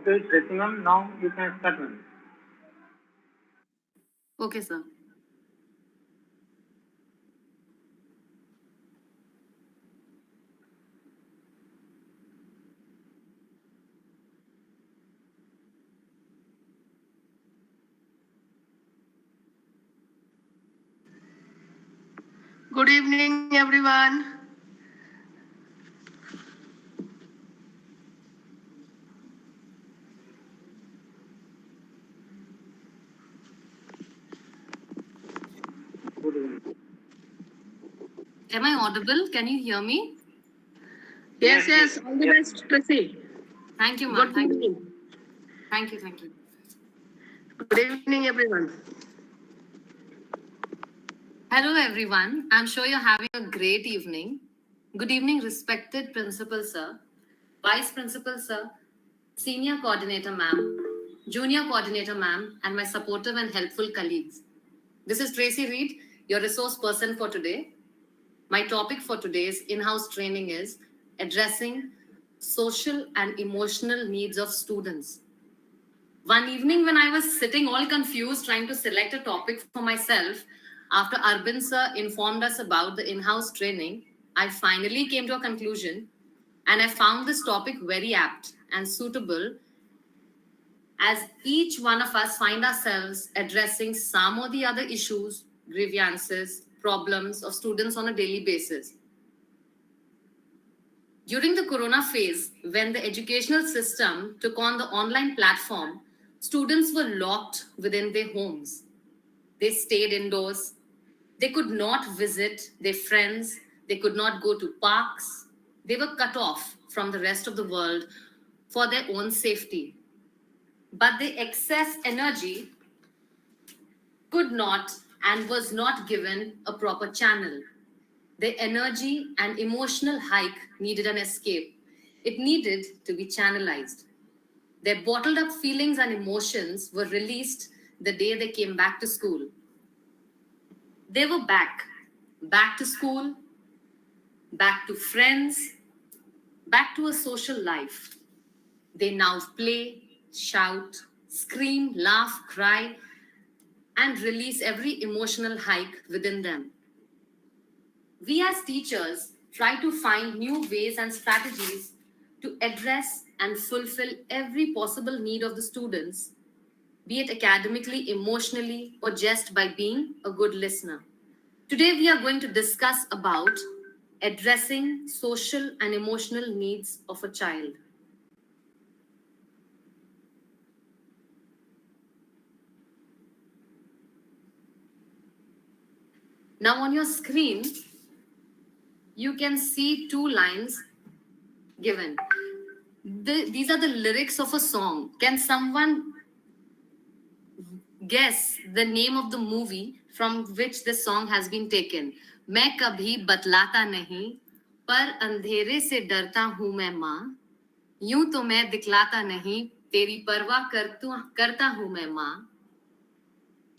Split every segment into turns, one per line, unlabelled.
Okay, Tracy ma'am, now you can start, ma'am.
Okay, sir.
Good evening, everyone.
Good evening.
Am I audible? Can you hear me?
Yes, yes. All the best, Tracy.
Thank you, ma'am.
Good
Thank you.
evening.
Thank you. Thank you.
Good evening, everyone.
Hello, everyone. I'm sure you're having a great evening. Good evening, respected Principal Sir, Vice Principal Sir, Senior Coordinator Ma'am, Junior Coordinator Ma'am, and my supportive and helpful colleagues. This is Tracy Reid, your resource person for today. My topic for today's in-house training is addressing social and emotional needs of students. One evening, when I was sitting all confused trying to select a topic for myself, after Arvind sir informed us about the in house training, I finally came to a conclusion and I found this topic very apt and suitable as each one of us find ourselves addressing some or the other issues, grievances, problems of students on a daily basis. During the corona phase, when the educational system took on the online platform, students were locked within their homes. They stayed indoors. They could not visit their friends. They could not go to parks. They were cut off from the rest of the world for their own safety. But the excess energy could not and was not given a proper channel. The energy and emotional hike needed an escape. It needed to be channelized. Their bottled up feelings and emotions were released the day they came back to school. They were back to school, back to friends, back to a social life. They now play, shout, scream, laugh, cry, and release every emotional hike within them. We as teachers try to find new ways and strategies to address and fulfill every possible need of the students, be it academically, emotionally, or just by being a good listener. Today we are going to discuss about addressing social and emotional needs of a child. Now on your screen, you can see two lines given. These are the lyrics of a song. Can someone guess the name of the movie from which this song has been taken? मैं कभी बतलाता नहीं पर अंधेरे से डरता हूं मैं माँ यूं तो मैं दिखलाता नहीं तेरी परवाह करता हूं मैं माँ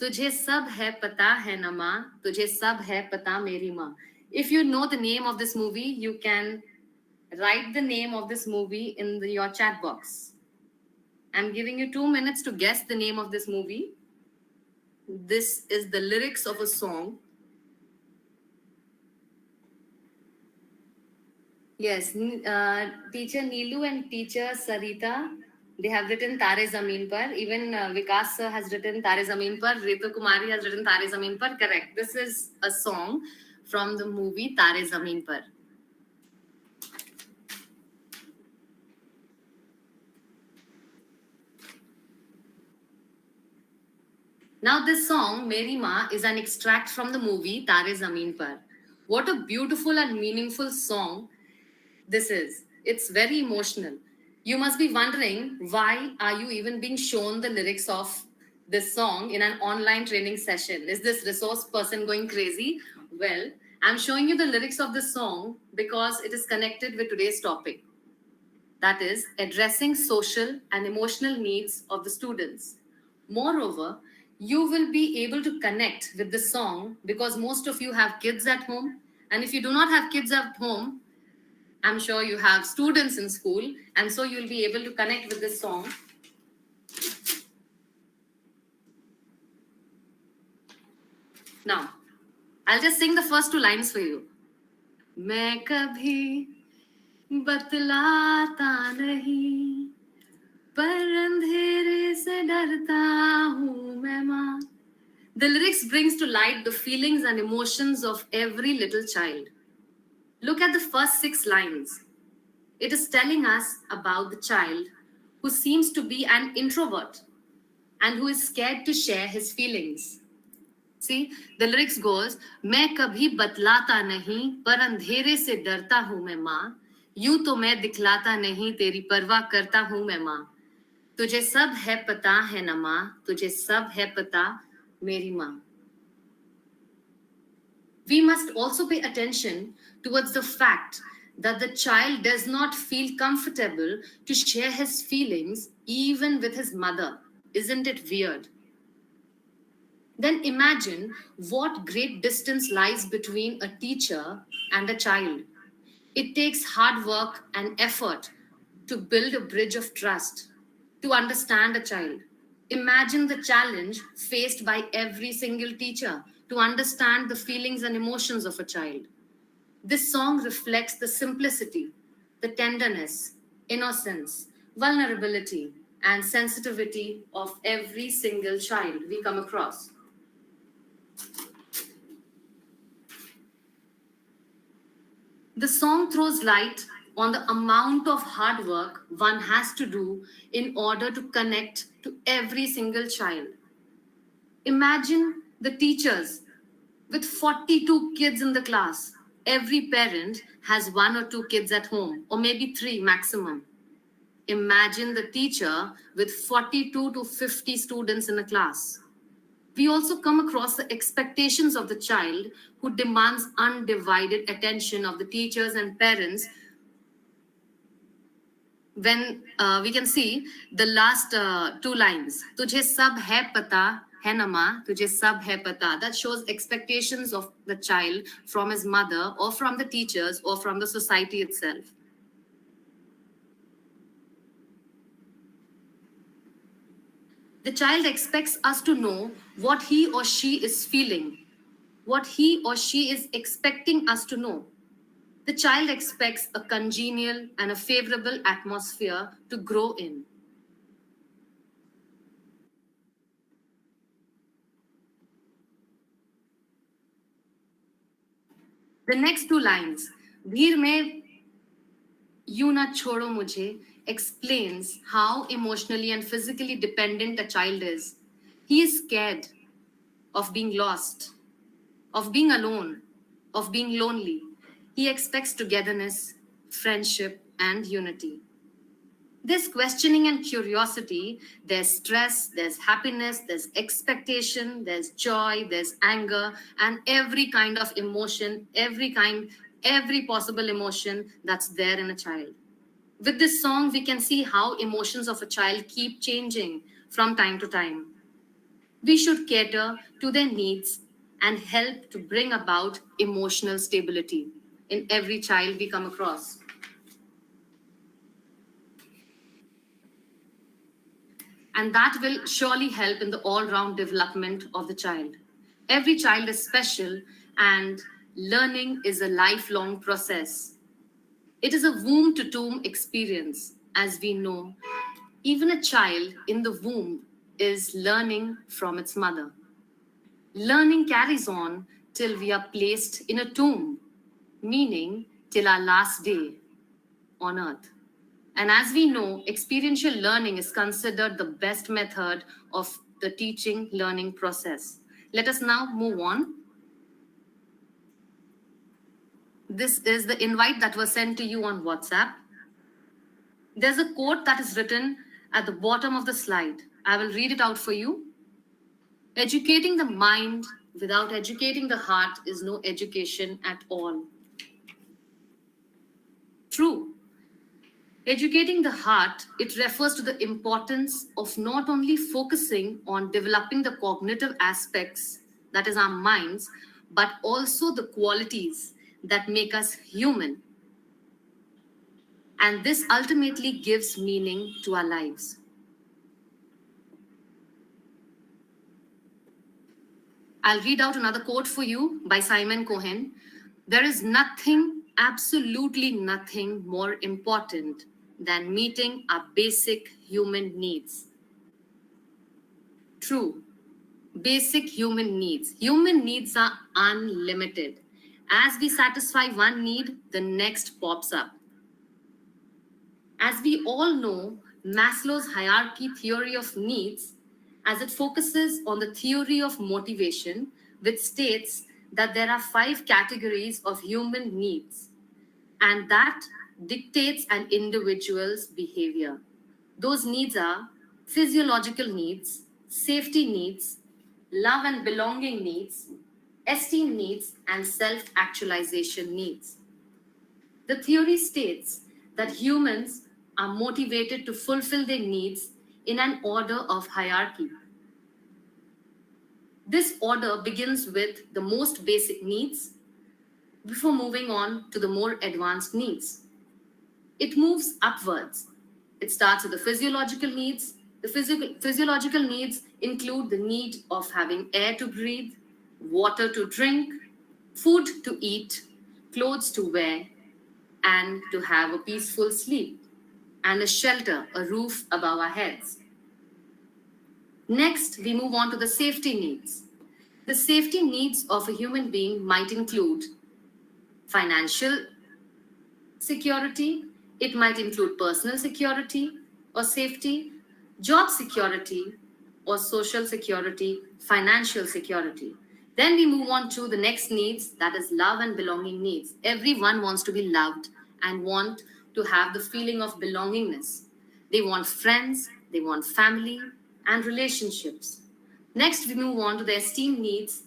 तुझे सब है पता है न माँ तुझे सब है पता मेरी माँ. If you know the name of this movie, you can write the name of this movie in your chat box. I'm giving you 2 minutes to guess the name of this movie. This is the lyrics of a song. Yes, teacher Neelu and teacher Sarita, they have written Tare Zameen Par. Even Vikas sir has written Tare Zameen Par. Ritu Kumari has written Tare Zameen Par. Correct. This is a song from the movie Tare Zameen Par. Now, this song, Meri Ma, is an extract from the movie Tare Zameen Par. What a beautiful and meaningful song this is. It's very emotional. You must be wondering, why are you even being shown the lyrics of this song in an online training session? Is this resource person going crazy? Well, I'm showing you the lyrics of this song because it is connected with today's topic. That is, addressing social and emotional needs of the students. Moreover, you will be able to connect with the song because most of you have kids at home. And if you do not have kids at home, I'm sure you have students in school. And so you'll be able to connect with this song Now, I'll just sing the first two lines for you. मैं कभी बतलाता नहीं, पर अंधेरे से डरता हूँ मैं माँ. The lyrics brings to light the feelings and emotions of every little child. Look at the first 6 lines. It is telling us about the child who seems to be an introvert and who is scared to share his feelings. See, the lyrics goes, मैं कभी बतलाता नहीं, पर अंधेरे से डरता हूँ मैं माँ. यूं तो मैं दिखलाता नहीं, तेरी परवाह करता हूँ मैं माँ. तुझे सब है पता है न माँ, तुझे सब है पता मेरी माँ. We must also pay attention towards the fact that the child does not feel comfortable to share his feelings even with his mother. Isn't it weird? Then imagine what great distance lies between a teacher and a child. It takes hard work and effort to build a bridge of trust, to understand a child. Imagine the challenge faced by every single teacher to understand the feelings and emotions of a child. This song reflects the simplicity, the tenderness, innocence, vulnerability, and sensitivity of every single child we come across. The song throws light on the amount of hard work one has to do in order to connect to every single child. Imagine the teachers with 42 kids in the class. Every parent has 1 or 2 kids at home, or maybe 3 maximum. Imagine the teacher with 42 to 50 students in a class. We also come across the expectations of the child who demands undivided attention of the teachers and parents. When we can see the last 2 lines, तुझे सब है पता है ना माँ, तुझे सब है पता. That shows expectations of the child from his mother or from the teachers or from the society itself. The child expects us to know what he or she is feeling, what he or she is expecting us to know. The child expects a congenial and a favorable atmosphere to grow in. The next 2 lines, धीर में यूं ना छोड़ो मुझे, explains how emotionally and physically dependent a child is. He is scared of being lost, of being alone, of being lonely. He expects togetherness, friendship, and unity. There's questioning and curiosity, there's stress, there's happiness, there's expectation, there's joy, there's anger, and every kind of emotion, every possible emotion that's there in a child. With this song, we can see how emotions of a child keep changing from time to time. We should cater to their needs and help to bring about emotional stability in every child we come across. And that will surely help in the all-round development of the child. Every child is special, and learning is a lifelong process. It is a womb-to-tomb experience, as we know. Even a child in the womb is learning from its mother. Learning carries on till we are placed in a tomb, meaning till our last day on earth. And as we know, experiential learning is considered the best method of the teaching learning process. Let us now move on. This is the invite that was sent to you on WhatsApp. There's a quote that is written at the bottom of the slide. I will read it out for you. Educating the mind without educating the heart is no education at all. True. Educating the heart, it refers to the importance of not only focusing on developing the cognitive aspects, that is our minds, but also the qualities that make us human. And this ultimately gives meaning to our lives. I'll read out another quote for you by Simon Cohen. There is nothing, absolutely nothing more important than meeting our basic human needs. True. Basic human needs. Human needs are unlimited. As we satisfy one need, the next pops up. As we all know, Maslow's hierarchy theory of needs, as it focuses on the theory of motivation, which states that there are 5 categories of human needs, and that dictates an individual's behavior. Those needs are physiological needs, safety needs, love and belonging needs, esteem needs, and self actualization needs. The theory states that humans are motivated to fulfill their needs in an order of hierarchy. This order begins with the most basic needs before moving on to the more advanced needs. It moves upwards. It starts with the physiological needs. The physiological needs include the need of having air to breathe, water to drink, food to eat, clothes to wear, and to have a peaceful sleep, and a shelter, a roof above our heads. Next, we move on to the safety needs. The safety needs of a human being might include financial security, it might include personal security or safety, job security or social security, financial security. Then we move on to the next needs, that is love and belonging needs. Everyone wants to be loved and want to have the feeling of belongingness. They want friends, they want family and relationships. Next, we move on to the esteem needs.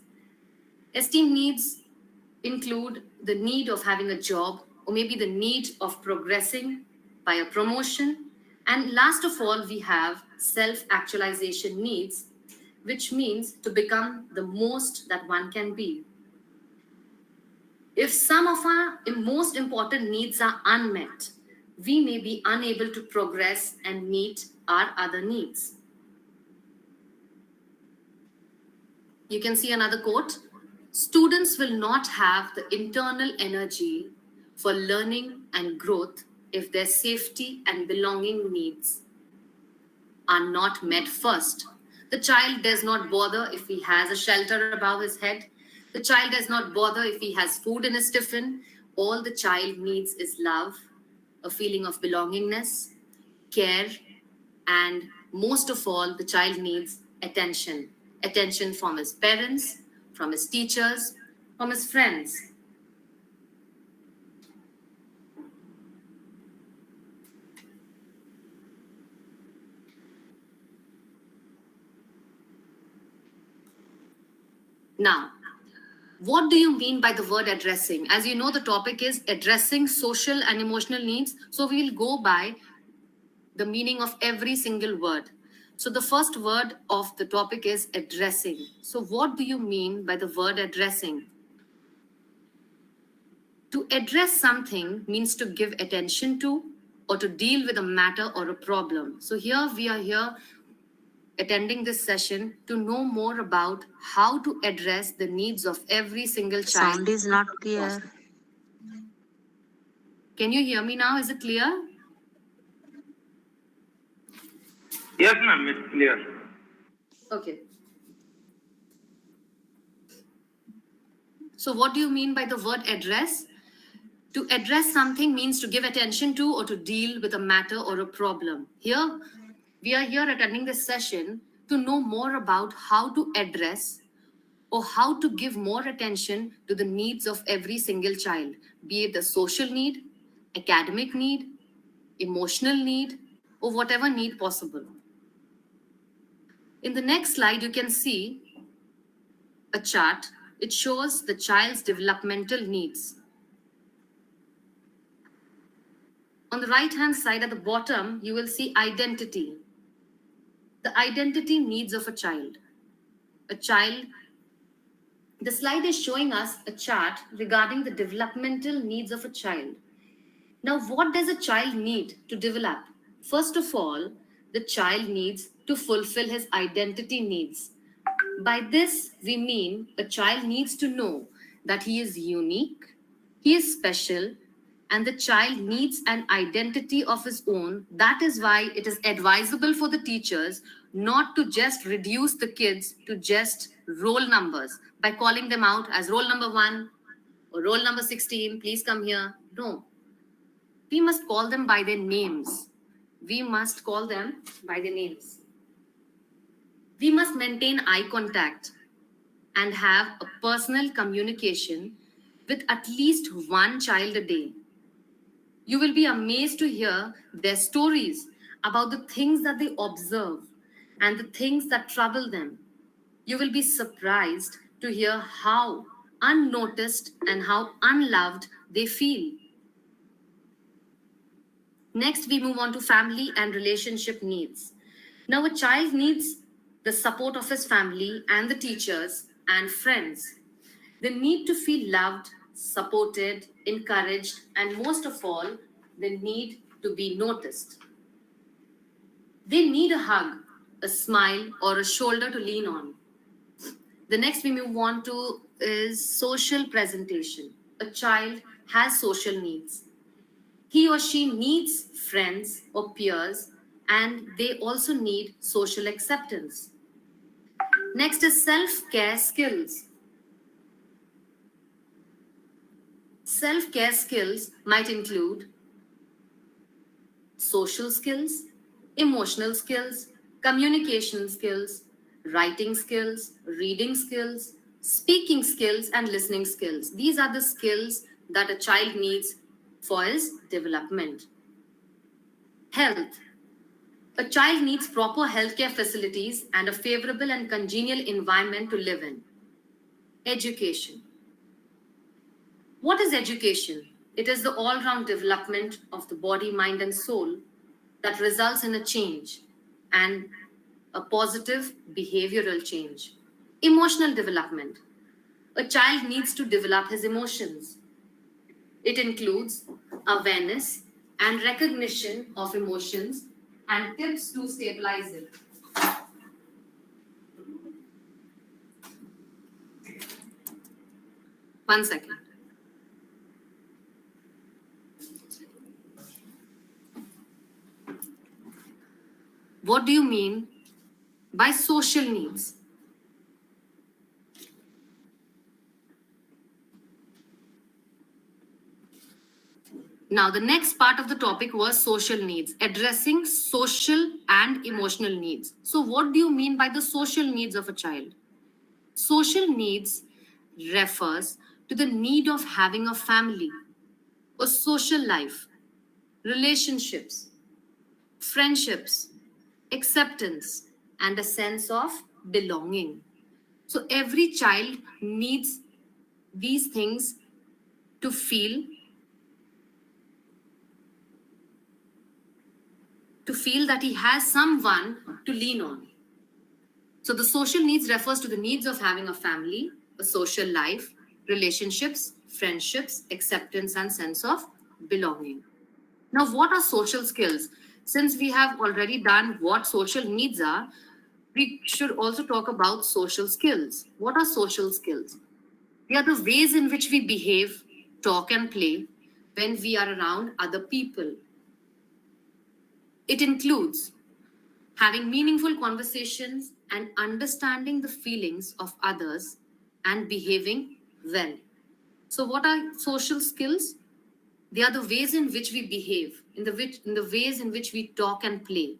Esteem needs include the need of having a job or maybe the need of progressing by a promotion. And last of all, we have self-actualization needs, which means to become the most that one can be. If some of our most important needs are unmet, we may be unable to progress and meet our other needs. You can see another quote. Students will not have the internal energy for learning and growth if their safety and belonging needs are not met first. The child does not bother if he has a shelter above his head. The child does not bother if he has food in his tiffin. All the child needs is love, a feeling of belongingness, care, and most of all, the child needs attention. Attention from his parents, from his teachers, from his friends. Now, what do you mean by the word addressing? As you know, the topic is addressing social and emotional needs. So we'll go by the meaning of every single word. So the first word of the topic is addressing. So what do you mean by the word addressing? To address something means to give attention to or to deal with a matter or a problem. So here we are here attending this session to know more about how to address the needs of every single child.
Sound is not clear.
Can you hear me now? Is it clear?
Yes, ma'am, it's clear.
Okay. So what do you mean by the word address? To address something means to give attention to or to deal with a matter or a problem. Here, we are here attending this session to know more about how to address or how to give more attention to the needs of every single child, be it the social need, academic need, emotional need, or whatever need possible. In the next slide, you can see a chart. It shows the child's developmental needs. On the right-hand side at the bottom, you will see identity. The identity needs of a child. The slide is showing us a chart regarding the developmental needs of a child. Now, what does a child need to develop? First of all, the child needs to fulfill his identity needs. By this, we mean a child needs to know that he is unique, he is special, and the child needs an identity of his own. That is why it is advisable for the teachers not to just reduce the kids to just roll numbers by calling them out as roll number 1 or roll number 16, please come here. No, we must call them by their names. We must call them by their names. We must maintain eye contact and have a personal communication with at least one child a day. You will be amazed to hear their stories about the things that they observe and the things that trouble them. You will be surprised to hear how unnoticed and how unloved they feel. Next, we move on to family and relationship needs. Now, a child needs the support of his family and the teachers and friends. They need to feel loved, supported, encouraged, and most of all, they need to be noticed. They need a hug, a smile, or a shoulder to lean on. The next we move on to is social presentation. A child has social needs. He or she needs friends or peers, and they also need social acceptance. Next is self-care skills. Self-care skills might include social skills, emotional skills, communication skills, writing skills, reading skills, speaking skills, and listening skills. These are the skills that a child needs for his development. Health. A child needs proper healthcare facilities and a favorable and congenial environment to live in. Education. What is education? It is the all-round development of the body, mind, and soul that results in a change and a positive behavioral change. Emotional development. A child needs to develop his emotions. It includes awareness and recognition of emotions and tips to stabilize it. One second. What do you mean by social needs? Now, the next part of the topic was social needs, addressing social and emotional needs. So, what do you mean by the social needs of a child? Social needs refers to the need of having a family, a social life, relationships, friendships, acceptance, and a sense of belonging. So, every child needs these things to feel that he has someone to lean on. So the social needs refers to the needs of having a family, a social life, relationships, friendships, acceptance, and sense of belonging. Now, what are social skills? Since we have already done what social needs are, we should also talk about social skills. What are social skills? They are the ways in which we behave, talk, and play when we are around other people. It includes having meaningful conversations and understanding the feelings of others and behaving well. So, what are social skills? They are the ways in which we behave, in the ways in which we talk and play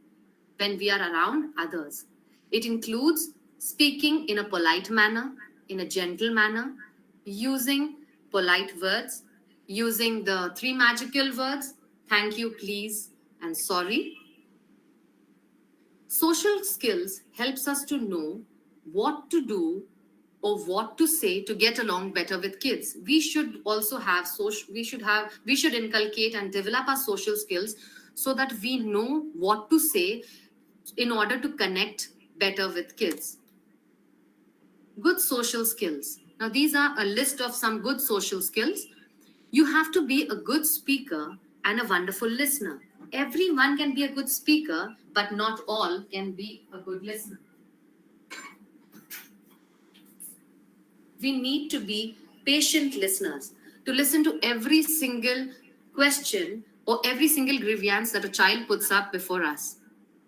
when we are around others. It includes speaking in a polite manner, in a gentle manner, using polite words, using the 3 magical words, thank you, please, and sorry. Social skills helps us to know what to do or what to say to get along better with kids. We should also have we should inculcate and develop our social skills so that we know what to say in order to connect better with kids. Good social skills. Now, these are a list of some good social skills. You have to be a good speaker and a wonderful listener. Everyone can be a good speaker, but not all can be a good listener. We need to be patient listeners, to listen to every single question or every single grievance that a child puts up before us.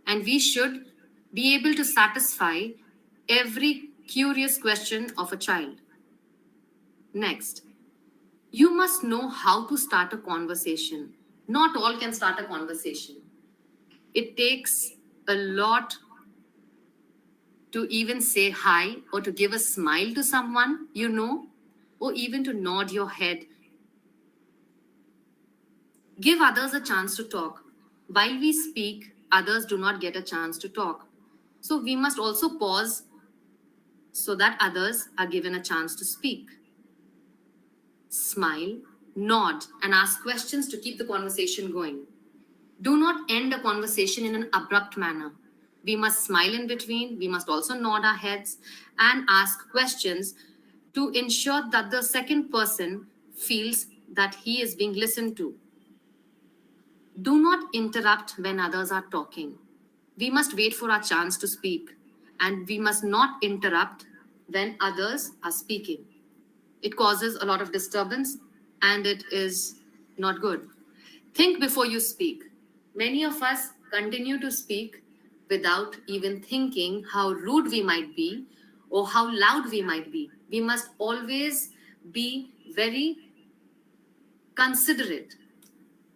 And we should be able to satisfy every curious question of a child. Next, you must know how to start a conversation. Not all can start a conversation. It takes a lot to even say hi or to give a smile to someone you know, or even to nod your head. Give others a chance to talk. While we speak, others do not get a chance to talk. So we must also pause so that others are given a chance to speak. Smile, nod, and ask questions to keep the conversation going. Do not end a conversation in an abrupt manner. We must smile in between, we must also nod our heads and ask questions to ensure that the second person feels that he is being listened to. Do not interrupt when others are talking. We must wait for our chance to speak, and we must not interrupt when others are speaking. It causes a lot of disturbance and it is not good. Think before you speak. Many of us continue to speak without even thinking how rude we might be or how loud we might be. We must always be very considerate.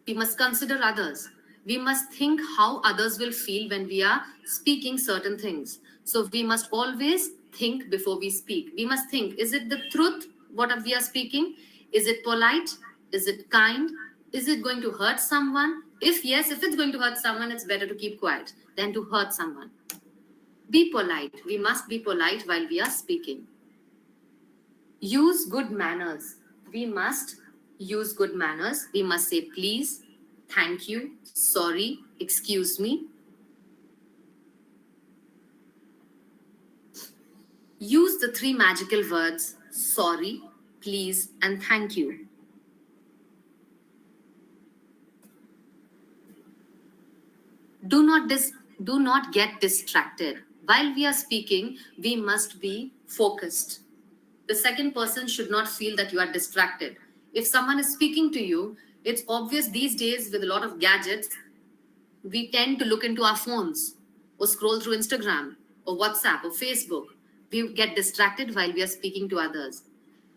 We must consider others. We must think how others will feel when we are speaking certain things. So we must always think before we speak. We must think, is it the truth what we are speaking? Is it polite? Is it kind? Is it going to hurt someone? If yes, if it's going to hurt someone, it's better to keep quiet than to hurt someone. Be polite. We must be polite while we are speaking. Use good manners. We must use good manners. We must say please, thank you, sorry, excuse me. Use the three magical words sorry, please, and thank you. Do not get distracted. While we are speaking, we must be focused. The second person should not feel that you are distracted. If someone is speaking to you, it's obvious these days with a lot of gadgets, we tend to look into our phones or scroll through Instagram or WhatsApp or Facebook. We get distracted while we are speaking to others.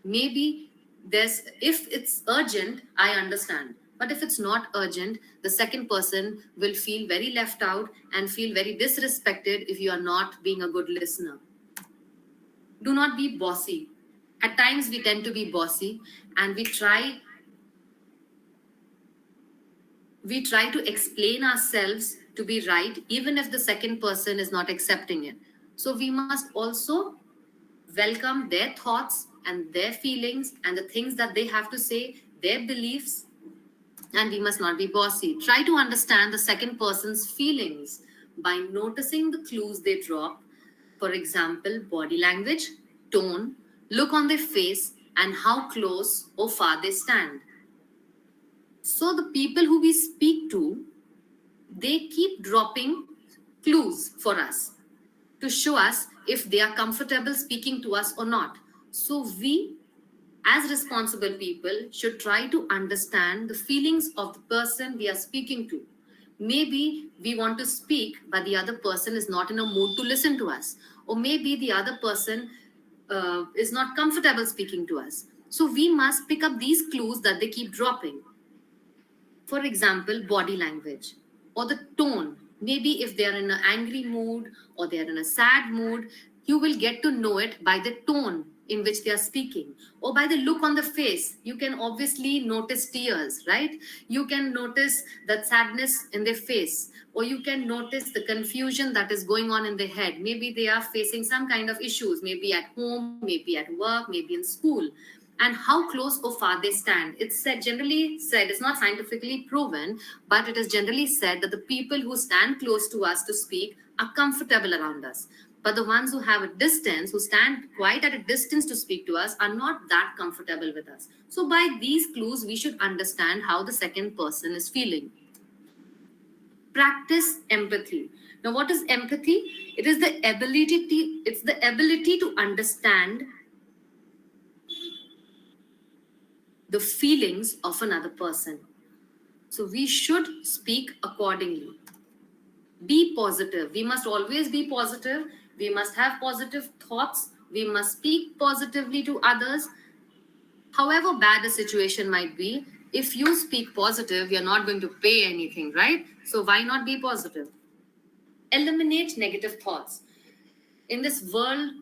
Maybe if it's urgent, I understand. But if it's not urgent, the second person will feel very left out and feel very disrespected if you are not being a good listener. Do not be bossy. At times we tend to be bossy and we try to explain ourselves to be right even if the second person is not accepting it. So we must also welcome their thoughts and their feelings and the things that they have to say, their beliefs, and we must not be bossy. Try to understand the second person's feelings by noticing the clues they drop. For example, body language, tone, look on their face, and how close or far they stand. So the people who we speak to, they keep dropping clues for us to show us if they are comfortable speaking to us or not. So we, as responsible people, should try to understand the feelings of the person we are speaking to. Maybe we want to speak, but the other person is not in a mood to listen to us. Or maybe the other person is not comfortable speaking to us. So we must pick up these clues that they keep dropping. For example, body language or the tone. Maybe if they're in an angry mood or they're in a sad mood, you will get to know it by the tone in which they are speaking or by the look on the face. You can obviously notice tears, right? You can notice that sadness in their face, or you can notice the confusion that is going on in their head. Maybe they are facing some kind of issues, maybe at home, maybe at work, maybe in school, and how close or far they stand. It's generally said, it's not scientifically proven, but it is generally said that the people who stand close to us to speak are comfortable around us. But the ones who have a distance, who stand quite at a distance to speak to us, are not that comfortable with us. So by these clues, we should understand how the second person is feeling. Practice empathy. Now, what is empathy? It's the ability to understand the feelings of another person. So we should speak accordingly. Be positive. We must always be positive. We must have positive thoughts. We must speak positively to others. However bad the situation might be, if you speak positive, you're not going to pay anything, right? So why not be positive? Eliminate negative thoughts. In this world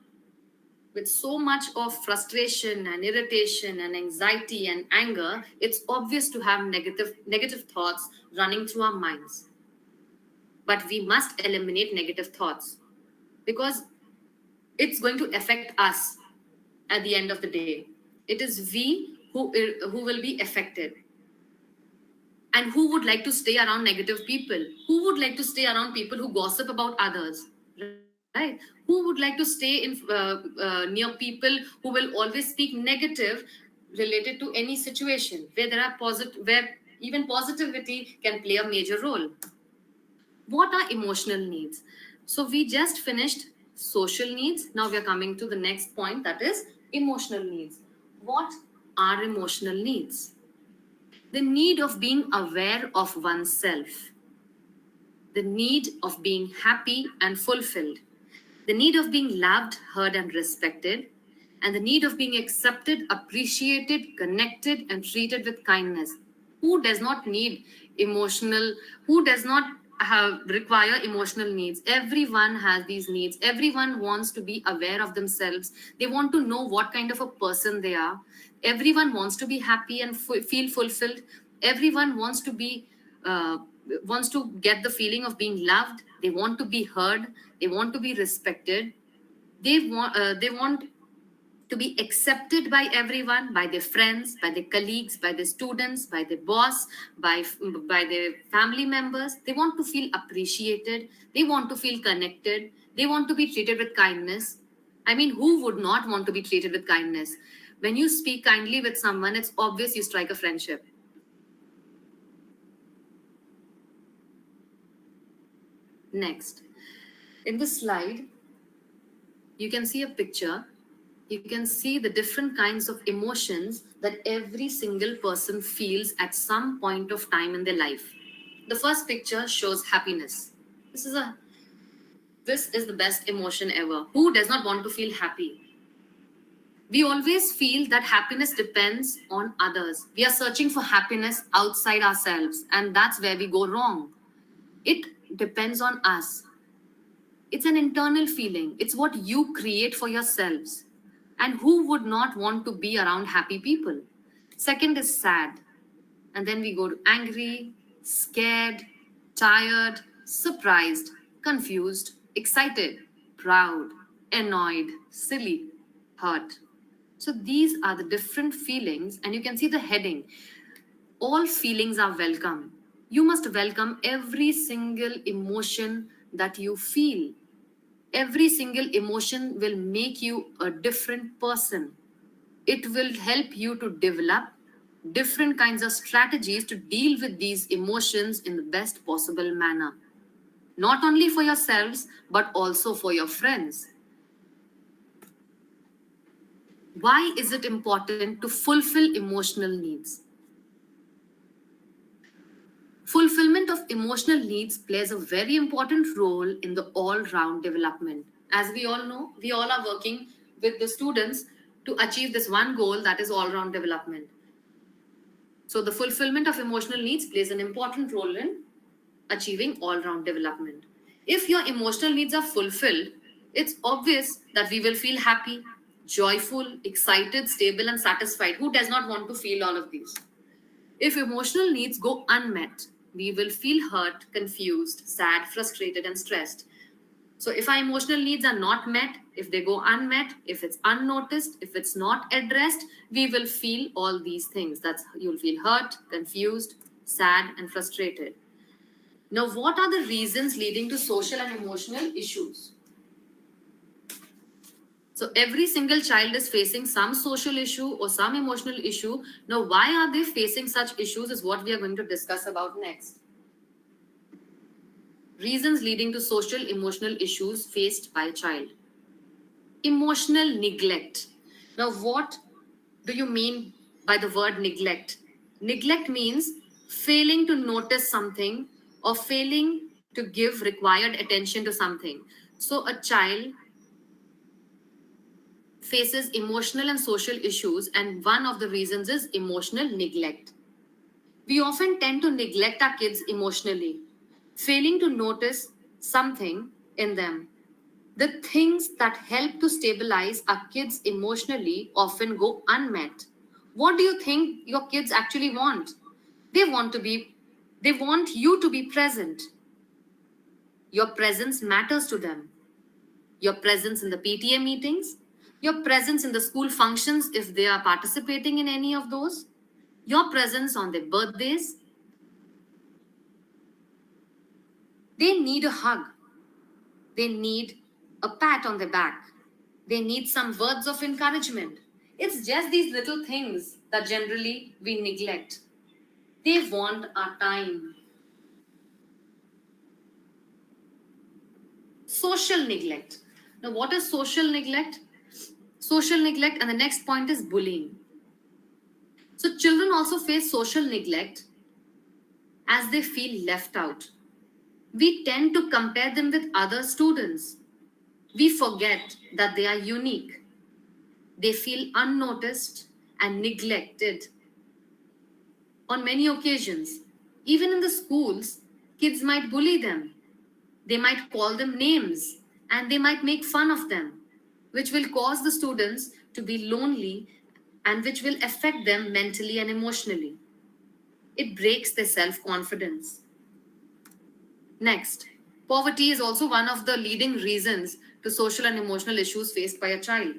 with so much of frustration and irritation and anxiety and anger, it's obvious to have negative thoughts running through our minds. But we must eliminate negative thoughts because it's going to affect us at the end of the day. It is we who will be affected. And who would like to stay around negative people? Who would like to stay around people who gossip about others? Right? Who would like to stay in near people who will always speak negative related to any situation where there are where even positivity can play a major role? What are emotional needs? So we just finished social needs. Now we are coming to the next point, that is emotional needs. What are emotional needs? The need of being aware of oneself, the need of being happy and fulfilled, the need of being loved, heard, and respected, and the need of being accepted, appreciated, connected, and treated with kindness. Who does not need emotional, who does not require emotional needs? Everyone has these needs. Everyone wants to be aware of themselves. They want to know what kind of a person they are. Everyone wants to be happy and feel fulfilled. Everyone uh, wants to get the feeling of being loved. They want to be heard. They want to be respected. They want to be accepted by everyone, by their friends, by their colleagues, by their students, by their boss, by their family members. They want to feel appreciated. They want to feel connected. They want to be treated with kindness. I mean, who would not want to be treated with kindness? When you speak kindly with someone, it's obvious you strike a friendship. Next, in this slide, you can see a picture. You can see the different kinds of emotions that every single person feels at some point of time in their life. The first picture shows happiness. This is the best emotion ever. Who does not want to feel happy? We always feel that happiness depends on others. We are searching for happiness outside ourselves, and that's where we go wrong. It depends on us. It's an internal feeling. It's what you create for yourselves. And who would not want to be around happy people? Second is sad. And then we go to angry, scared, tired, surprised, confused, excited, proud, annoyed, silly, hurt. So these are the different feelings, and you can see the heading. All feelings are welcome. You must welcome every single emotion that you feel. Every single emotion will make you a different person. It will help you to develop different kinds of strategies to deal with these emotions in the best possible manner. Not only for yourselves, but also for your friends. Why is it important to fulfill emotional needs? Fulfillment of emotional needs plays a very important role in the all-round development. As we all know, we all are working with the students to achieve this one goal, that is all-round development. So the fulfillment of emotional needs plays an important role in achieving all-round development. If your emotional needs are fulfilled, it's obvious that we will feel happy, joyful, excited, stable, and satisfied. Who does not want to feel all of these? If emotional needs go unmet, we will feel hurt, confused, sad, frustrated, and stressed. So if our emotional needs are not met, if they go unmet, if it's unnoticed, if it's not addressed, we will feel all these things. You'll feel hurt, confused, sad, and frustrated. Now, what are the reasons leading to social and emotional issues? So every single child is facing some social issue or some emotional issue. Now, why are they facing such issues is what we are going to discuss about next. Reasons leading to social emotional issues faced by a child. Emotional neglect. Now, what do you mean by the word neglect. Neglect means failing to notice something or failing to give required attention to something. So a child faces emotional and social issues, and one of the reasons is emotional neglect. We often tend to neglect our kids emotionally, failing to notice something in them. The things that help to stabilize our kids emotionally often go unmet. What do you think your kids actually want? They want to be they want you to be present. Your presence matters to them. Your presence in the PTA meetings, your presence in the school functions if they are participating in any of those, your presence on their birthdays. They need a hug. They need a pat on the back. They need some words of encouragement. It's just these little things that generally we neglect. They want our time. Social neglect. Now, what is social neglect? Social neglect, and the next point is bullying. So, children also face social neglect as they feel left out. We tend to compare them with other students. We forget that they are unique. They feel unnoticed and neglected on many occasions. Even in the schools, kids might bully them. They might call them names and they might make fun of them, which will cause the students to be lonely and which will affect them mentally and emotionally. It breaks their self confidence. Next, poverty is also one of the leading reasons to social and emotional issues faced by a child.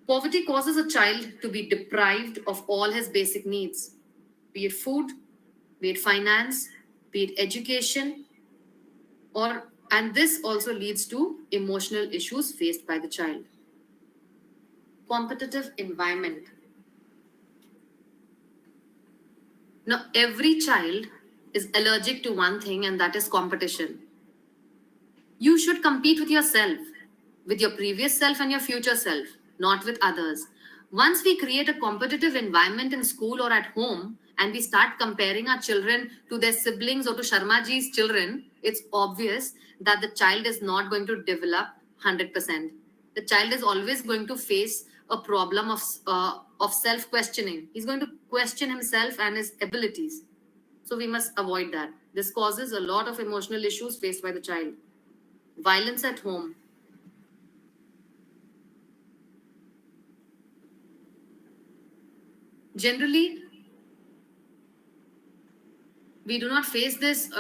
Poverty causes a child to be deprived of all his basic needs, be it food, be it finance, be it education, and this also leads to emotional issues faced by the child. Competitive environment. Now, every child is allergic to one thing, and that is competition. You should compete with yourself, with your previous self and your future self, not with others. Once we create a competitive environment in school or at home, and we start comparing our children to their siblings or to Sharmaji's children, it's obvious that the child is not going to develop 100%. The child is always going to face a problem of self-questioning. He's going to question himself and his abilities. So we must avoid that. This causes a lot of emotional issues faced by the child. Violence at home. Generally, we do not face this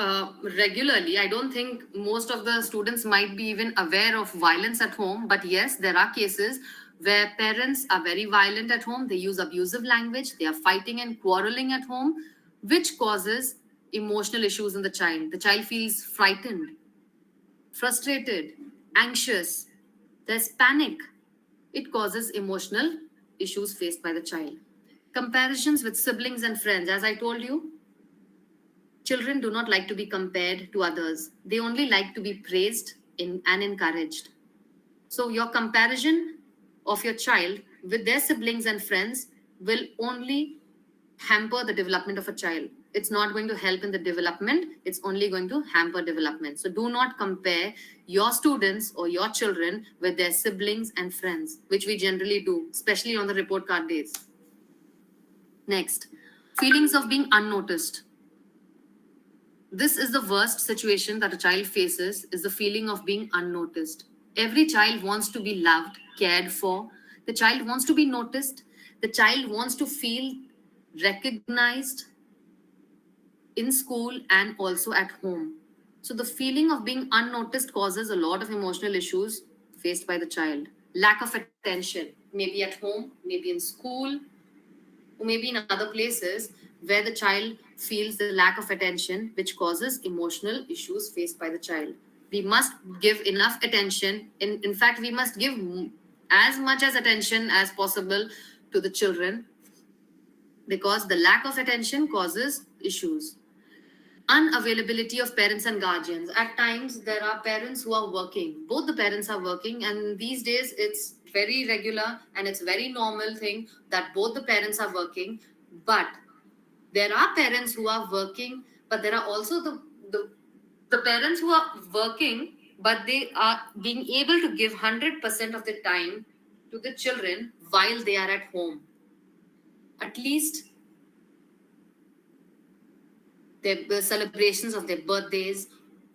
regularly. I don't think most of the students might be even aware of violence at home. But yes, there are cases where parents are very violent at home. They use abusive language. They are fighting and quarreling at home, which causes emotional issues in the child. The child feels frightened, frustrated, anxious. There's panic. It causes emotional issues faced by the child. Comparisons with siblings and friends. As I told you, children do not like to be compared to others. They only like to be praised and encouraged. So your comparison of your child with their siblings and friends will only hamper the development of a child. It's not going to help in the development. It's only going to hamper development. So do not compare your students or your children with their siblings and friends, which we generally do, especially on the report card days. Next, feelings of being unnoticed. This is the worst situation that a child faces, is the feeling of being unnoticed. Every child wants to be loved, cared for. The child wants to be noticed. The child wants to feel recognized in school and also at home. So the feeling of being unnoticed causes a lot of emotional issues faced by the child. Lack of attention, maybe at home, maybe in school, or maybe in other places where the child feels the lack of attention, which causes emotional issues faced by the child. We must give enough attention. In fact, we must give as much as attention as possible to the children, because the lack of attention causes issues. Unavailability of parents and guardians. At times, there are parents who are working. Both the parents are working, and these days it's very regular and it's very normal thing that both the parents are working. But there are parents who are working, but there are also the parents who are working, but they are being able to give 100% of their time to the children while they are at home. At least their celebrations of their birthdays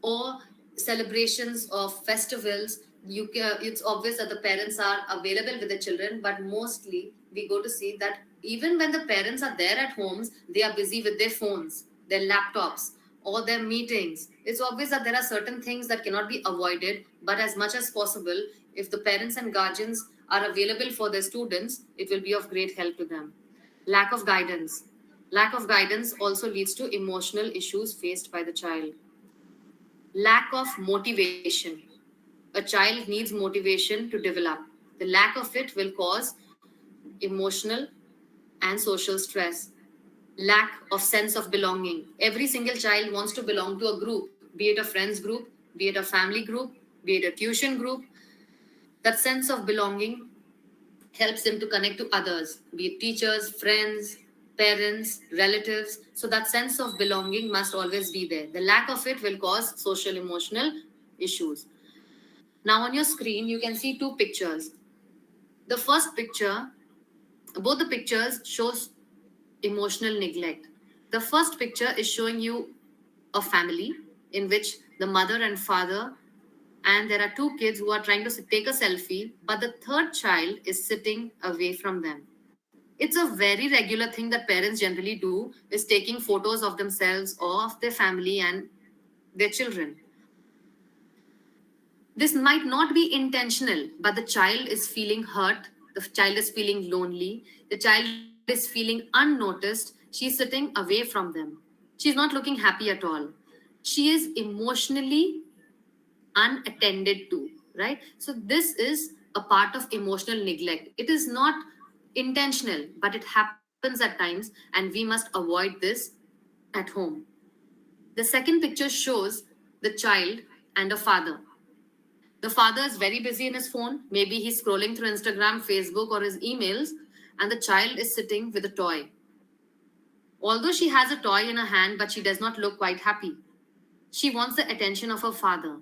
or celebrations of festivals, it's obvious that the parents are available with the children, but mostly we go to see that even when the parents are there at homes, they are busy with their phones, their laptops, or their meetings. It's obvious that there are certain things that cannot be avoided, but as much as possible, if the parents and guardians are available for their students, it will be of great help to them. Lack of guidance. Lack of guidance also leads to emotional issues faced by the child. Lack of motivation. A child needs motivation to develop. The lack of it will cause emotional and social stress. Lack of sense of belonging. Every single child wants to belong to a group, be it a friends group, be it a family group, be it a tuition group. That sense of belonging helps them to connect to others, be it teachers, friends, parents, relatives. So that sense of belonging must always be there. The lack of it will cause social emotional issues. Now on your screen, you can see two pictures. The first picture, both the pictures shows emotional neglect. The first picture is showing you a family in which the mother and father, and there are two kids who are trying to take a selfie, but the third child is sitting away from them. It's a very regular thing that parents generally do, is taking photos of themselves or of their family and their children. This might not be intentional, but the child is feeling hurt, the child is feeling lonely, the child is feeling unnoticed, she's sitting away from them. She's not looking happy at all. She is emotionally unattended to, right? So this is a part of emotional neglect. It is not intentional, but it happens at times, and we must avoid this at home. The second picture shows the child and a father. The father is very busy in his phone. Maybe he's scrolling through Instagram, Facebook, or his emails, and the child is sitting with a toy. Although she has a toy in her hand, but she does not look quite happy. She wants the attention of her father.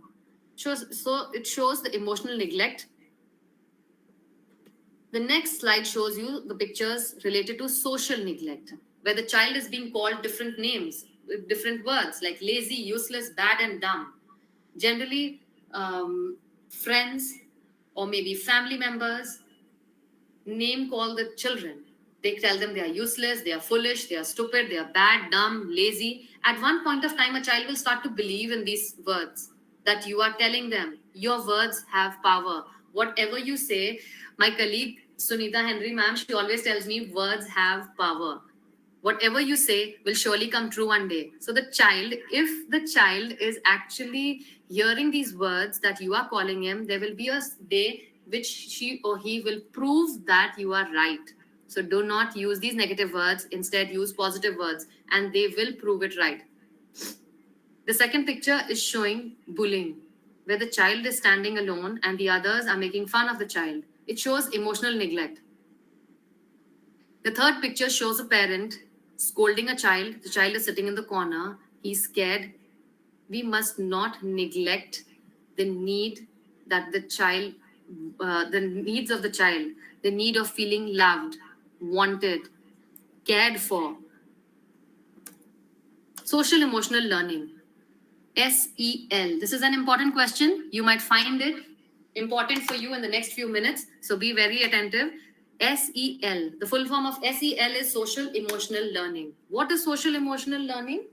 So it shows the emotional neglect. The next slide shows you the pictures related to social neglect, where the child is being called different names with different words like lazy, useless, bad, and dumb. Generally, friends or maybe family members name call the children. They tell them they are useless, they are foolish, they are stupid, they are bad, dumb, lazy. At one point of time, a child will start to believe in these words that you are telling them. Your words have power. Whatever you say, my colleague Sunita Henry, ma'am, she always tells me words have power. Whatever you say will surely come true one day. So the child, if the child is actually hearing these words that you are calling him, there will be a day which she or he will prove that you are right. So do not use these negative words, instead use positive words, and they will prove it right. The second picture is showing bullying, where the child is standing alone and the others are making fun of the child. It shows emotional neglect. The third picture shows a parent scolding a child. The child is sitting in the corner. He's scared. We must not neglect the need that the child, the needs of the child, the need of feeling loved, wanted, cared for. Social emotional learning. SEL. This is an important question. You might find it important for you in the next few minutes. So be very attentive. SEL. The full form of SEL is social emotional learning. What is social emotional learning?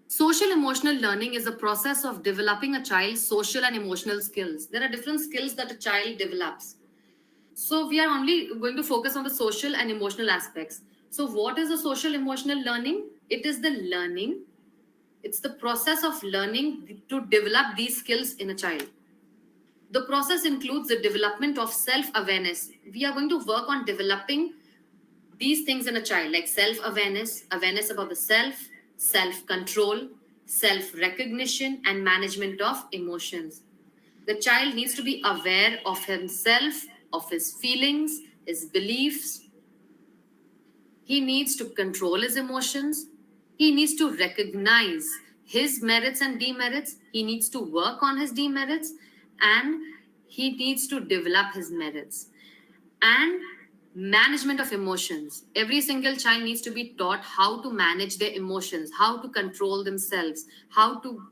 Social emotional learning is a process of developing a child's social and emotional skills. There are different skills that a child develops. So we are only going to focus on the social and emotional aspects. So what is the social emotional learning? It is the learning. It's the process of learning to develop these skills in a child. The process includes the development of self-awareness. We are going to work on developing these things in a child, like self-awareness, awareness about the self, self-control, self-recognition, and management of emotions. The child needs to be aware of himself, of his feelings, his beliefs. He needs to control his emotions. He needs to recognize his merits and demerits. He needs to work on his demerits, and he needs to develop his merits. And management of emotions. Every single child needs to be taught how to manage their emotions, how to control themselves, how to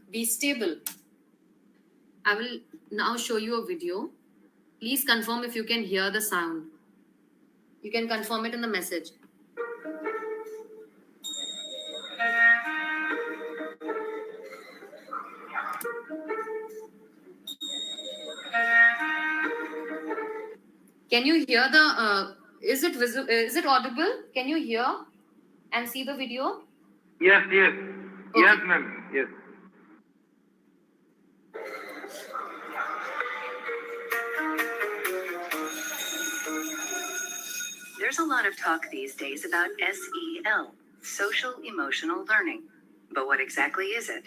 be stable. I will now show you a video. Please confirm if you can hear the sound. You can confirm it in the message. Can you hear the? Is it visible? Is it audible? Can you hear and see the video?
Yes, yes.
Okay.
Yes, ma'am. Yes.
There's a lot of talk these days about SEL, social emotional learning. But what exactly is it?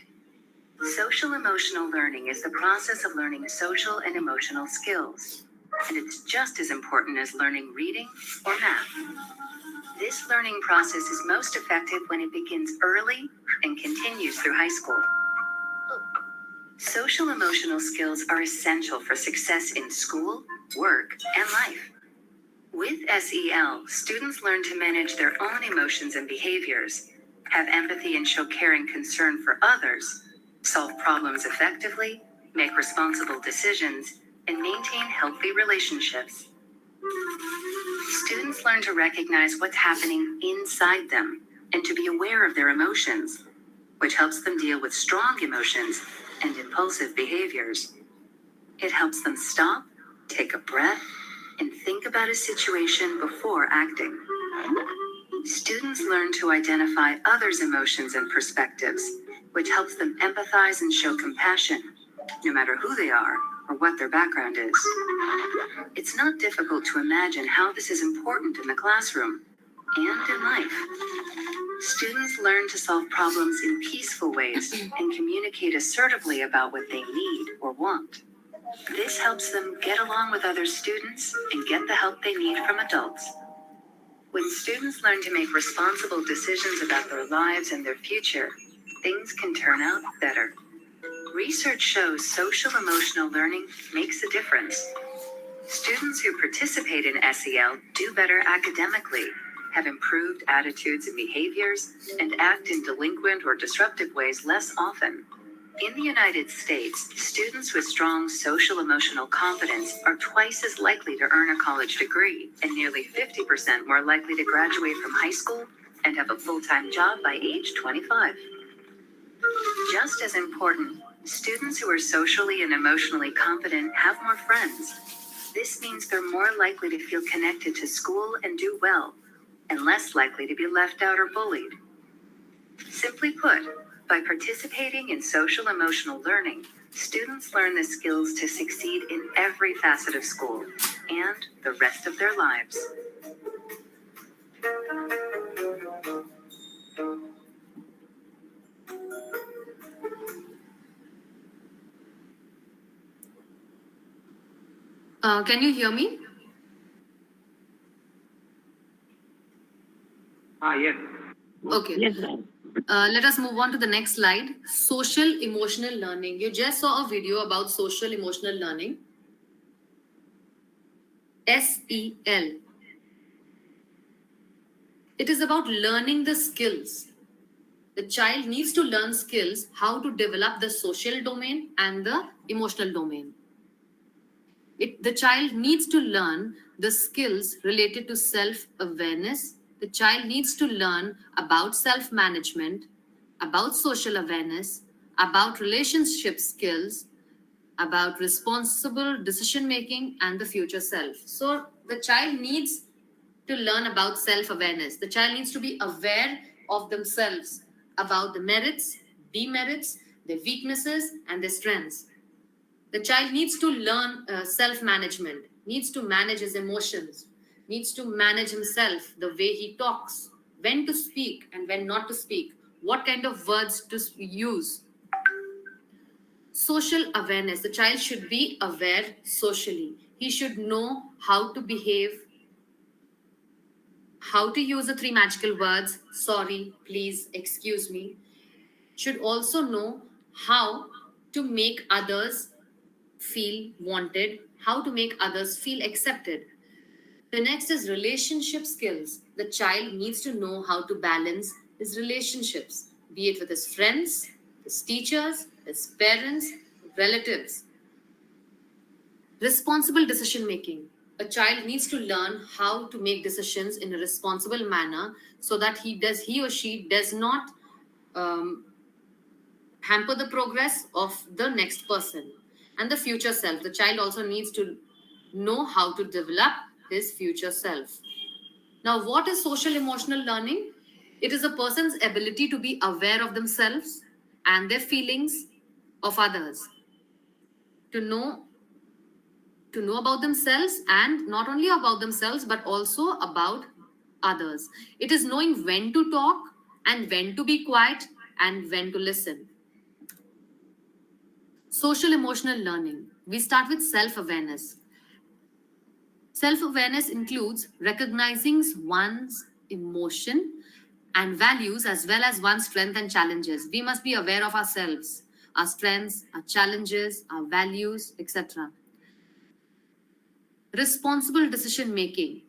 Social emotional learning is the process of learning social and emotional skills. And it's just as important as learning reading or math. This learning process is most effective when it begins early and continues through high school. Social emotional skills are essential for success in school, work, and life. With SEL, students learn to manage their own emotions and behaviors, have empathy and show care and concern for others, solve problems effectively, make responsible decisions, and maintain healthy relationships. Students learn to recognize what's happening inside them and to be aware of their emotions, which helps them deal with strong emotions and impulsive behaviors. It helps them stop, take a breath, and think about a situation before acting. Students learn to identify others' emotions and perspectives, which helps them empathize and show compassion, no matter who they are or what their background is. It's not difficult to imagine how this is important in the classroom and in life. Students learn to solve problems in peaceful ways and communicate assertively about what they need or want. This helps them get along with other students and get the help they need from adults. When students learn to make responsible decisions about their lives and their future, things can turn out better. Research shows social emotional learning makes a difference. Students who participate in SEL do better academically, have improved attitudes and behaviors, and act in delinquent or disruptive ways less often. In the United States, students with strong social emotional competence are twice as likely to earn a college degree and nearly 50% more likely to graduate from high school and have a full-time job by age 25. Just as important, students who are socially and emotionally competent have more friends. This means they're more likely to feel connected to school and do well, and less likely to be left out or bullied. Simply put, by participating in social emotional learning, students learn the skills to succeed in every facet of school and the rest of their lives.
Can you hear me?
Yes.
Okay.
Yes, ma'am.
Let us move on to the next slide. Social emotional learning. You just saw a video about social emotional learning. SEL. It is about learning the skills. The child needs to learn skills how to develop the social domain and the emotional domain. The child needs to learn the skills related to self-awareness. The child needs to learn about self-management, about social awareness, about relationship skills, about responsible decision making, and the future self. So the child needs to learn about self-awareness. The child needs to be aware of themselves, about the merits, demerits, their weaknesses, and their strengths. The child needs to learn self-management, needs to manage his emotions, needs to manage himself, the way he talks, when to speak and when not to speak, what kind of words to use. Social awareness. The child should be aware socially. He should know how to behave, how to use the three magical words, sorry, please, excuse me. Should also know how to make others feel wanted, how to make others feel accepted. The next is relationship skills. The child needs to know how to balance his relationships, be it with his friends, his teachers, his parents, relatives. Responsible decision making. A child needs to learn how to make decisions in a responsible manner so that he or she does not um, hamper the progress of the next person and the future self. The child also needs to know how to develop his future self. Now, what is social emotional learning? It is a person's ability to be aware of themselves and their feelings of others, to know about themselves, and not only about themselves but also about others. It is knowing when to talk and when to be quiet and when to listen. Social emotional learning. We start with self awareness. Self awareness includes recognizing one's emotion and values as well as one's strengths and challenges. We must be aware of ourselves, our strengths, our challenges, our values, etc. Responsible decision making.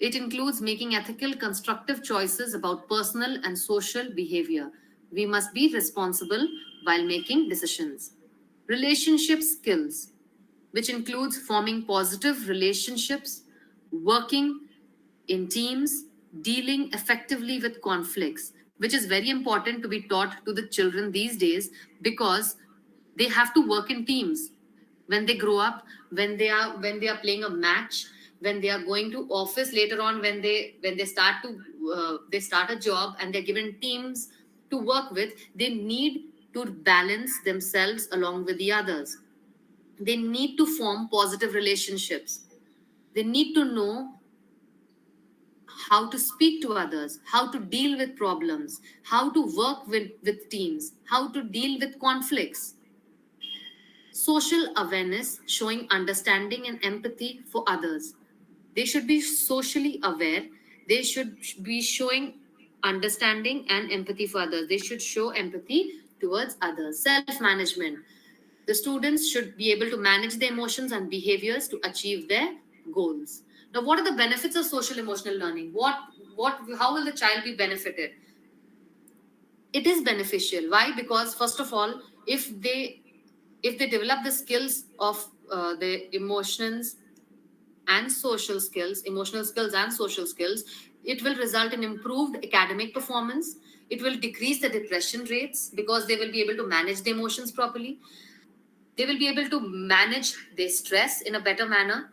It includes making ethical, constructive choices about personal and social behavior. We must be responsible while making decisions. Relationship skills, which includes forming positive relationships, working in teams, dealing effectively with conflicts, which is very important to be taught to the children these days because they have to work in teams when they grow up, when they are playing a match, when they are going to office later on, when they start a job and they're given teams to work with. They need to balance themselves along with the others. They need to form positive relationships. They need to know how to speak to others, how to deal with problems, how to work with teams, how to deal with conflicts. Social awareness, showing understanding and empathy for others. They should be socially aware. They should be showing understanding and empathy for others. They should show empathy towards others. Self management. The students should be able to manage their emotions and behaviors to achieve their goals. Now, what are the benefits of social emotional learning? How will the child be benefited? It is beneficial. Why? Because first of all, if they develop the skills of the emotions and social skills, emotional skills and social skills, it will result in improved academic performance. It will decrease the depression rates because they will be able to manage the emotions properly. They will be able to manage their stress in a better manner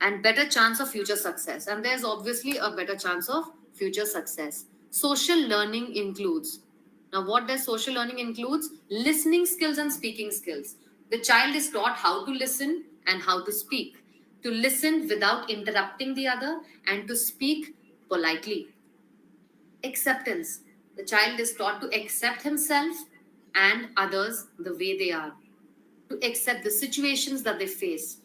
and better chance of future success. And there's obviously a better chance of future success. Social learning includes. Now, what does social learning includes? Listening skills and speaking skills. The child is taught how to listen and how to speak. To listen without interrupting the other and to speak politely. Acceptance. The child is taught to accept himself and others the way they are, to accept the situations that they face.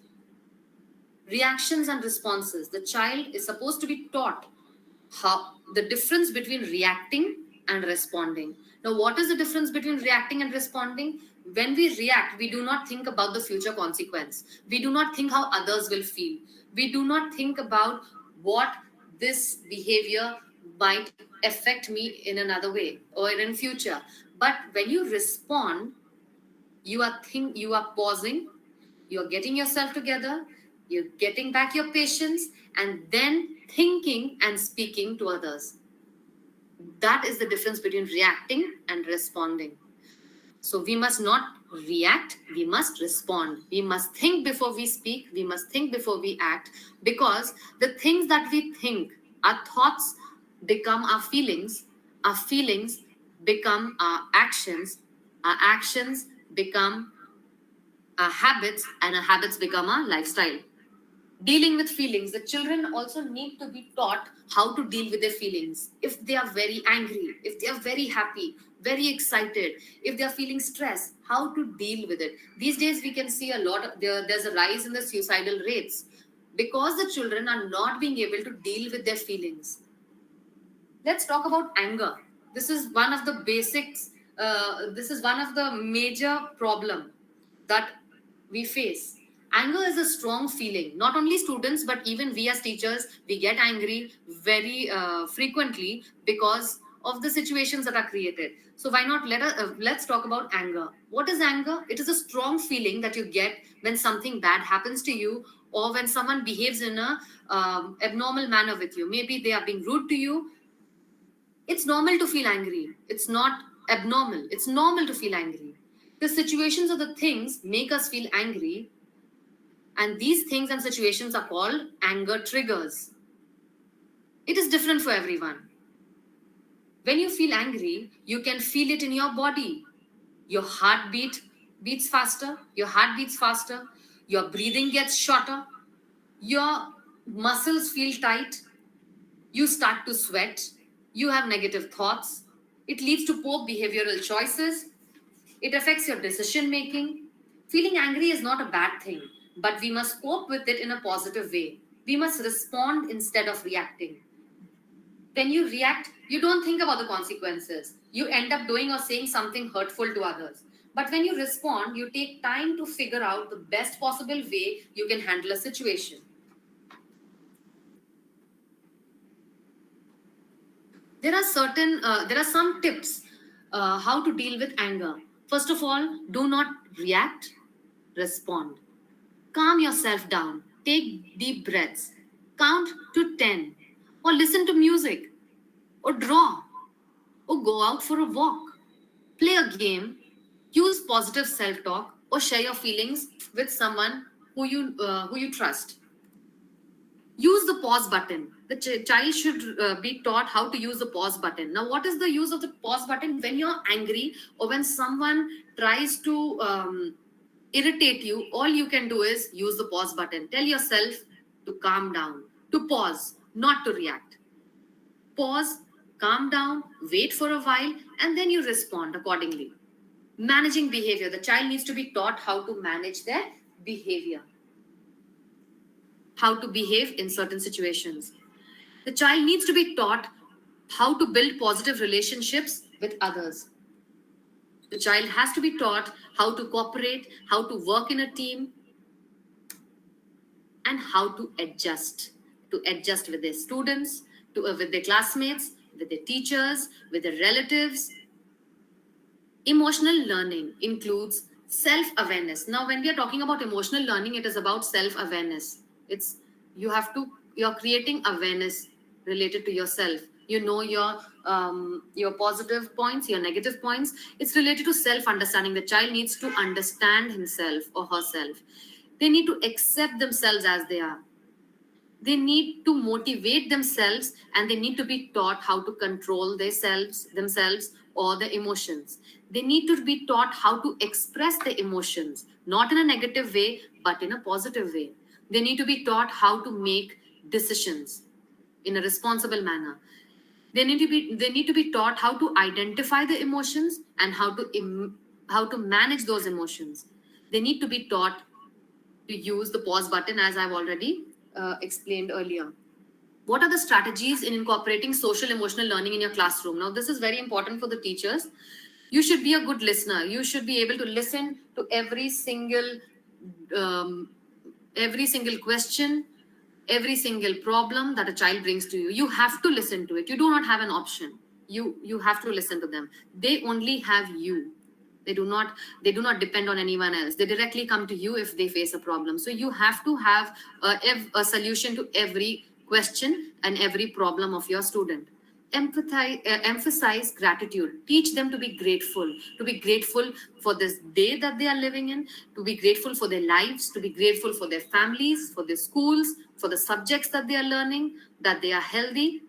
Reactions and responses. The child is supposed to be taught how the difference between reacting and responding. Now, what is the difference between reacting and responding? When we react, we do not think about the future consequence. We do not think how others will feel. We do not think about what this behavior might affect me in another way or in future. But when you respond, you are pausing, you're getting yourself together, you're getting back your patience, and then thinking and speaking to others. That is the difference between reacting and responding. So we must not react, we must respond. We must think before we speak, we must think before we act, because the things that we think, our thoughts become our feelings become our actions become our habits, and our habits become our lifestyle. Dealing with feelings. The children also need to be taught how to deal with their feelings. If they are very angry, if they are very happy, very excited, if they are feeling stress, how to deal with it. These days we can see a lot of there's a rise in the suicidal rates because the children are not being able to deal with their feelings. Let's talk about anger. This is one of the basics. This is one of the major problem that we face. Anger is a strong feeling. Not only students, but even we as teachers, we get angry very frequently because of the situations that are created. So why not let's talk about anger. What is anger? It is a strong feeling that you get when something bad happens to you, or when someone behaves in a abnormal manner with you. Maybe they are being rude to you. It's normal to feel angry. It's not abnormal. It's normal to feel angry. The situations or the things make us feel angry, and these things and situations are called anger triggers. It is different for everyone. When you feel angry, you can feel it in your body. Your heartbeat beats faster, your heart beats faster, your breathing gets shorter, your muscles feel tight, you start to sweat, you have negative thoughts. It leads to poor behavioral choices. It affects your decision making. Feeling angry is not a bad thing, but we must cope with it in a positive way. We must respond instead of reacting. When you react, you don't think about the consequences. You end up doing or saying something hurtful to others. But when you respond, you take time to figure out the best possible way you can handle a situation. There are some tips how to deal with anger. First of all, do not react, respond. Calm yourself down, take deep breaths, count to 10, or listen to music, or draw, or go out for a walk, play a game, use positive self-talk, or share your feelings with someone who you trust. Use the pause button. The child should be taught how to use the pause button. Now, what is the use of the pause button? When you're angry or when someone tries to irritate you, all you can do is use the pause button. Tell yourself to calm down, to pause, not to react. Pause, calm down, wait for a while, and then you respond accordingly. Managing behavior. The child needs to be taught how to manage their behavior, how to behave in certain situations. The child needs to be taught how to build positive relationships with others. The child has to be taught how to cooperate, how to work in a team, and how to adjust with their students, with their classmates, with their teachers, with their relatives. Emotional learning includes self-awareness. Now, when we are talking about emotional learning, it is about self-awareness. It's you're creating awareness related to yourself. You know your positive points, your negative points. It's related to self-understanding. The child needs to understand himself or herself. They need to accept themselves as they are. They need to motivate themselves, and they need to be taught how to control themselves or their emotions. They need to be taught how to express their emotions, not in a negative way, but in a positive way. They need to be taught how to make decisions in a responsible manner. They need to be taught how to identify the emotions and how to manage those emotions. They need to be taught to use the pause button, as I've already explained earlier. What are the strategies in incorporating social emotional learning in your classroom? Now, this is very important for the teachers. You should be a good listener. You should be able to listen to um, every single question, every single problem that a child brings to you. You have to listen to it. You do not have an option. You have to listen to them. They only have you. They do not depend on anyone else. They directly come to you if they face a problem. So you have to have a solution to every question and every problem of your student. Emphasize gratitude. Teach them to be grateful for this day that they are living in, to be grateful for their lives, to be grateful for their families, for their schools, for the subjects that they are learning, that they are healthy.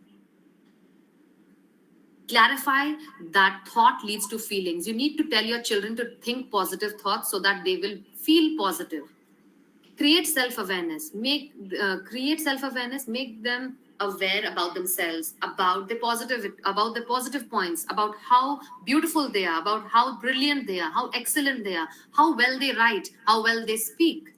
Clarify that thought leads to feelings. You need to tell your children to think positive thoughts so that they will feel positive. Create self-awareness. Create self-awareness. Make them aware about themselves, about the positive points, about how beautiful they are, about how brilliant they are, how excellent they are, how well they write, how well they speak.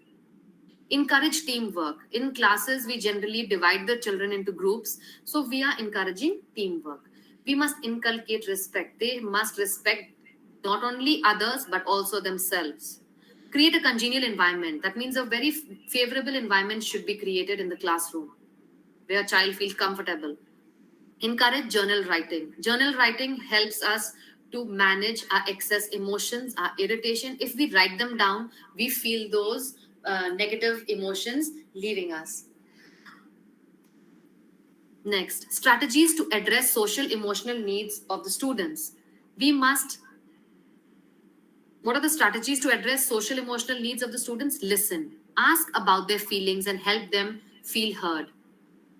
Encourage teamwork. In classes, we generally divide the children into groups, so we are encouraging teamwork. We must inculcate respect. They must respect not only others but also themselves. Create a congenial environment. That means a very favorable environment should be created in the classroom where a child feels comfortable. Encourage journal writing. Journal writing helps us to manage our excess emotions, our irritation. If we write them down, we feel those negative emotions leaving us. Next, strategies to address social emotional needs of the students. What are the strategies to address social emotional needs of the students? Listen, ask about their feelings and help them feel heard.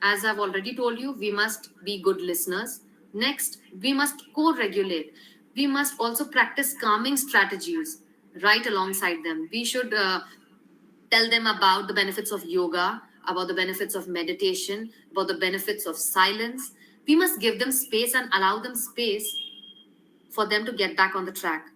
As I've already told you, we must be good listeners. Next, we must co-regulate. We must also practice calming strategies right alongside them. We should tell them about the benefits of yoga, about the benefits of meditation, about the benefits of silence. We must give them space and allow them space for them to get back on the track.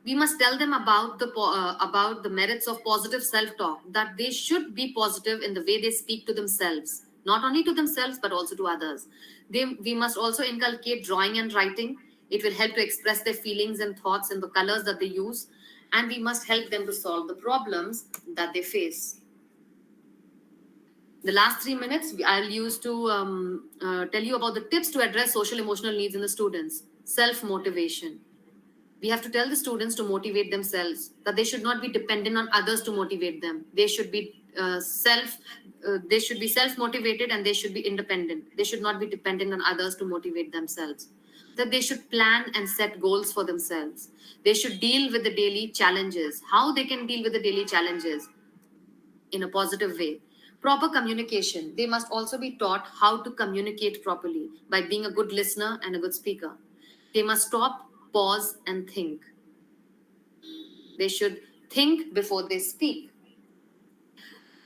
We must tell them about the merits of positive self-talk, that they should be positive in the way they speak to themselves, not only to themselves but also to others. We must also inculcate drawing and writing. It will help to express their feelings and thoughts in the colors that they use, and we must help them to solve the problems that they face. The last 3 minutes I'll use to tell you about the tips to address social emotional needs in the students. Self-motivation. We have to tell the students to motivate themselves, that they should not be dependent on others to motivate them. They should be self-motivated, and they should be independent. They should not be dependent on others to motivate themselves. That they should plan and set goals for themselves. They should deal with the daily challenges. How they can deal with the daily challenges? In a positive way. Proper communication. They must also be taught how to communicate properly by being a good listener and a good speaker. They must stop, pause, and think. They should think before they speak.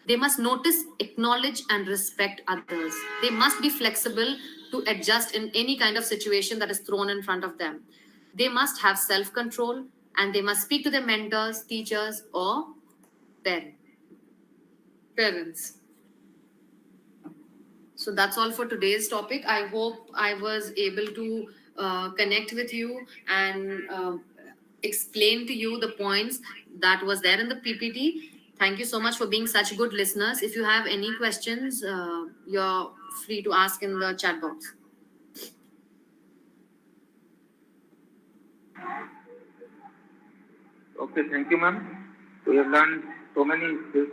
They must notice, acknowledge, and respect others. They must be flexible to adjust in any kind of situation that is thrown in front of them. They must have self-control, and they must speak to their mentors, teachers, or parents. So that's all for today's topic. I hope I was able to connect with you and explain to you the points that was there in the PPT. Thank you so much for being such good listeners. If you have any questions, you're free to ask in the chat box.
Okay, thank you, ma'am. We have learned so many skills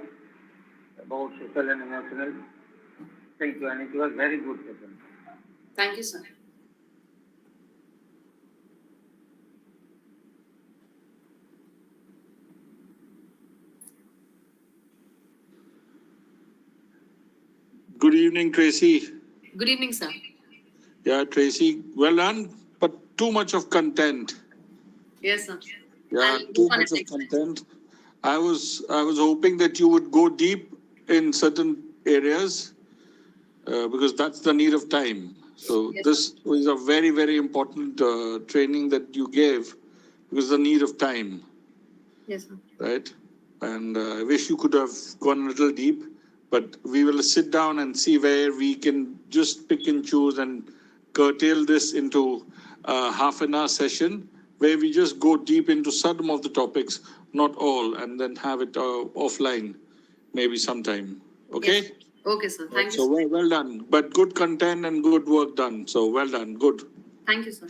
about social and emotional. Thank you, and it was very good session.
Thank you, sir.
Good evening, Tracy.
Good evening, sir.
Yeah, Tracy, well done, but too much of content.
Yes, sir.
Yeah, too much of content. I was hoping that you would go deep in certain areas because that's the need of time. So
Yes,
this was a very, very important training that you gave because the need of time.
Yes, sir.
Right? And I wish you could have gone a little deep, but we will sit down and see where we can just pick and choose and curtail this into a half an hour session where we just go deep into some of the topics, not all, and then have it offline, maybe sometime. Okay?
Yes. Okay, sir. Thank you.
So well done, but good content and good work done. So well done. Good.
Thank you, sir.